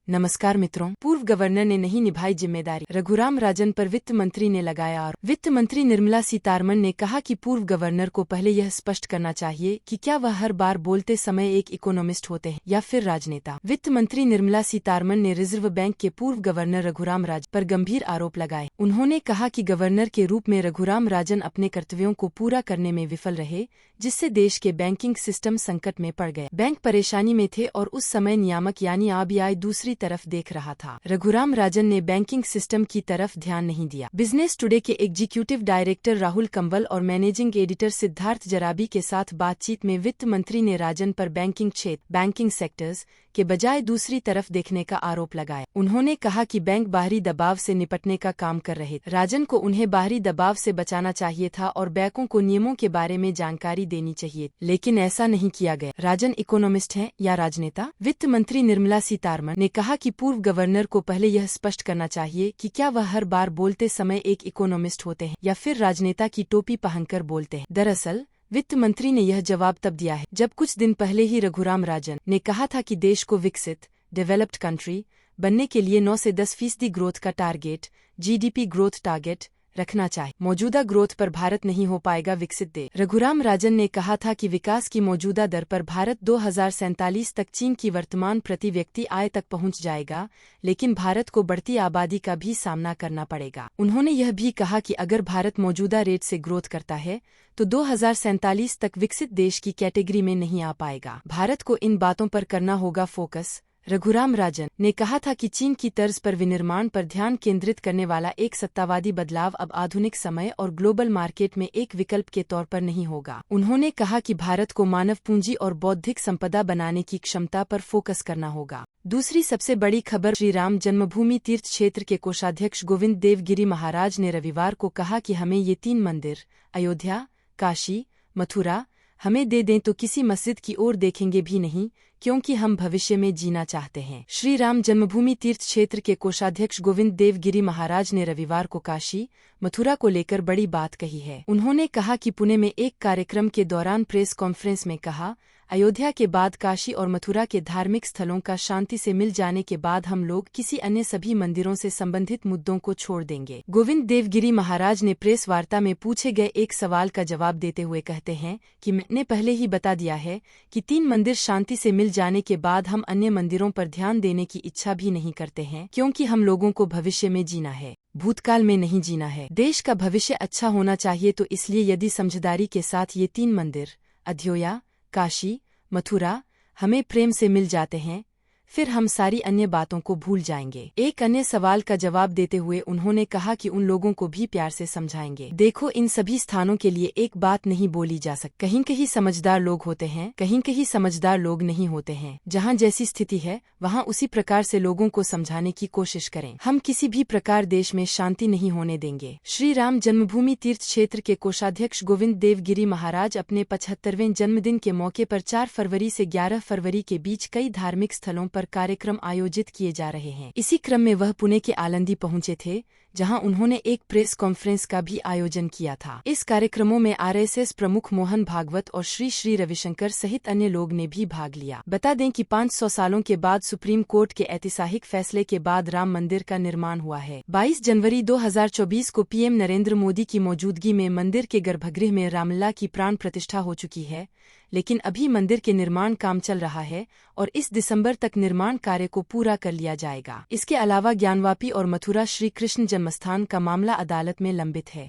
नमस्कार मित्रों, पूर्व गवर्नर ने नहीं निभाई जिम्मेदारी, रघुराम राजन पर वित्त मंत्री ने लगाया आरोप। वित्त मंत्री निर्मला सीतारमण ने कहा कि पूर्व गवर्नर को पहले यह स्पष्ट करना चाहिए कि क्या वह हर बार बोलते समय एक इकोनॉमिस्ट होते हैं या फिर राजनेता। वित्त मंत्री निर्मला सीतारमण ने रिजर्व बैंक के पूर्व गवर्नर रघुराम राजन पर गंभीर आरोप लगाए। उन्होंने कहा कि गवर्नर के रूप में रघुराम राजन अपने कर्तव्यों को पूरा करने में विफल रहे, जिससे देश के बैंकिंग सिस्टम संकट में पड़ गए। बैंक परेशानी में थे और उस समय नियामक यानी आरबीआई दूसरी तरफ देख रहा था। रघुराम राजन ने बैंकिंग सिस्टम की तरफ ध्यान नहीं दिया। बिजनेस टुडे के एग्जीक्यूटिव डायरेक्टर राहुल कंवल और मैनेजिंग एडिटर सिद्धार्थ जराबी के साथ बातचीत में वित्त मंत्री ने राजन पर बैंकिंग सेक्टर्स के बजाय दूसरी तरफ देखने का आरोप लगाया। उन्होंने कहा कि बैंक बाहरी दबाव से निपटने का काम कर रहे थे। राजन को उन्हें बाहरी दबाव से बचाना चाहिए था और बैंकों को नियमों के बारे में जानकारी देनी चाहिए, लेकिन ऐसा नहीं किया गया। राजन इकोनॉमिस्ट हैं या राजनेता? वित्त मंत्री निर्मला सीतारमण ने कहा कि पूर्व गवर्नर को पहले यह स्पष्ट करना चाहिए कि क्या वह हर बार बोलते समय एक इकोनॉमिस्ट होते हैं या फिर राजनेता की टोपी पहनकर बोलते हैं। दरअसल वित्त मंत्री ने यह जवाब तब दिया है जब कुछ दिन पहले ही रघुराम राजन ने कहा था कि देश को विकसित डेवलप्ड कंट्री बनने के लिए 9 से 10% ग्रोथ का टारगेट, जीडीपी ग्रोथ टारगेट रखना चाहिए। मौजूदा ग्रोथ पर भारत नहीं हो पाएगा विकसित देश। रघुराम राजन ने कहा था कि विकास की मौजूदा दर पर भारत 2047 तक चीन की वर्तमान प्रति व्यक्ति आय तक पहुंच जाएगा, लेकिन भारत को बढ़ती आबादी का भी सामना करना पड़ेगा। उन्होंने यह भी कहा कि अगर भारत मौजूदा रेट से ग्रोथ करता है तो 2047 तक विकसित देश की कैटेगरी में नहीं आ पाएगा। भारत को इन बातों पर करना होगा फोकस। रघुराम राजन ने कहा था कि चीन की तर्ज पर विनिर्माण पर ध्यान केंद्रित करने वाला एक सत्तावादी बदलाव अब आधुनिक समय और ग्लोबल मार्केट में एक विकल्प के तौर पर नहीं होगा। उन्होंने कहा कि भारत को मानव पूंजी और बौद्धिक संपदा बनाने की क्षमता पर फोकस करना होगा। दूसरी सबसे बड़ी खबर, श्री राम जन्मभूमि तीर्थ क्षेत्र के कोषाध्यक्ष गोविंद देव गिरी महाराज ने रविवार को कहा कि हमें ये 3 मंदिर अयोध्या, काशी, मथुरा हमें दे दें तो किसी मस्जिद की ओर देखेंगे भी नहीं, क्योंकि हम भविष्य में जीना चाहते हैं। श्री राम जन्मभूमि तीर्थ क्षेत्र के कोषाध्यक्ष गोविंद देव गिरी महाराज ने रविवार को काशी, मथुरा को लेकर बड़ी बात कही है। उन्होंने कहा कि पुणे में एक कार्यक्रम के दौरान प्रेस कॉन्फ्रेंस में कहा, अयोध्या के बाद काशी और मथुरा के धार्मिक स्थलों का शांति से मिल जाने के बाद हम लोग किसी अन्य सभी मंदिरों से संबंधित मुद्दों को छोड़ देंगे। गोविंद देवगिरी महाराज ने प्रेस वार्ता में पूछे गए एक सवाल का जवाब देते हुए कहते हैं कि मैंने पहले ही बता दिया है कि 3 मंदिर शांति से मिल जाने के बाद हम अन्य मंदिरों पर ध्यान देने की इच्छा भी नहीं करते हैं, क्योंकि हम लोगों को भविष्य में जीना है, भूतकाल में नहीं जीना है। देश का भविष्य अच्छा होना चाहिए, तो इसलिए यदि समझदारी के साथ ये 3 मंदिर अयोध्या, काशी, मथुरा हमें प्रेम से मिल जाते हैं, फिर हम सारी अन्य बातों को भूल जाएंगे। एक अन्य सवाल का जवाब देते हुए उन्होंने कहा कि उन लोगों को भी प्यार से समझाएंगे। देखो, इन सभी स्थानों के लिए एक बात नहीं बोली जा सकती। कहीं कहीं समझदार लोग होते हैं, कहीं कहीं समझदार लोग नहीं होते हैं। जहाँ जैसी स्थिति है वहाँ उसी प्रकार से लोगों को समझाने की कोशिश करें। हम किसी भी प्रकार देश में शांति नहीं होने देंगे। श्री राम जन्मभूमि तीर्थ क्षेत्र के कोषाध्यक्ष गोविंद देव गिरी महाराज अपने 75वें जन्मदिन के मौके पर 4 फरवरी से 11 फरवरी के बीच कई धार्मिक स्थलों पर कार्यक्रम आयोजित किए जा रहे हैं। इसी क्रम में वह पुणे के आलंदी पहुंचे थे, जहां उन्होंने एक प्रेस कॉन्फ्रेंस का भी आयोजन किया था। इस कार्यक्रमों में आरएसएस प्रमुख मोहन भागवत और श्री श्री रविशंकर सहित अन्य लोग ने भी भाग लिया। बता दें कि 500 सालों के बाद सुप्रीम कोर्ट के ऐतिहासिक फैसले के बाद राम मंदिर का निर्माण हुआ है। 22 जनवरी 2024 को पीएम नरेंद्र मोदी की मौजूदगी में मंदिर के गर्भगृह में रामलला की प्राण प्रतिष्ठा हो चुकी है, लेकिन अभी मंदिर के निर्माण काम चल रहा है और इस दिसंबर तक निर्माण कार्य को पूरा कर लिया जाएगा। इसके अलावा ज्ञानवापी और मथुरा श्री कृष्ण जन्मस्थान का मामला अदालत में लंबित है।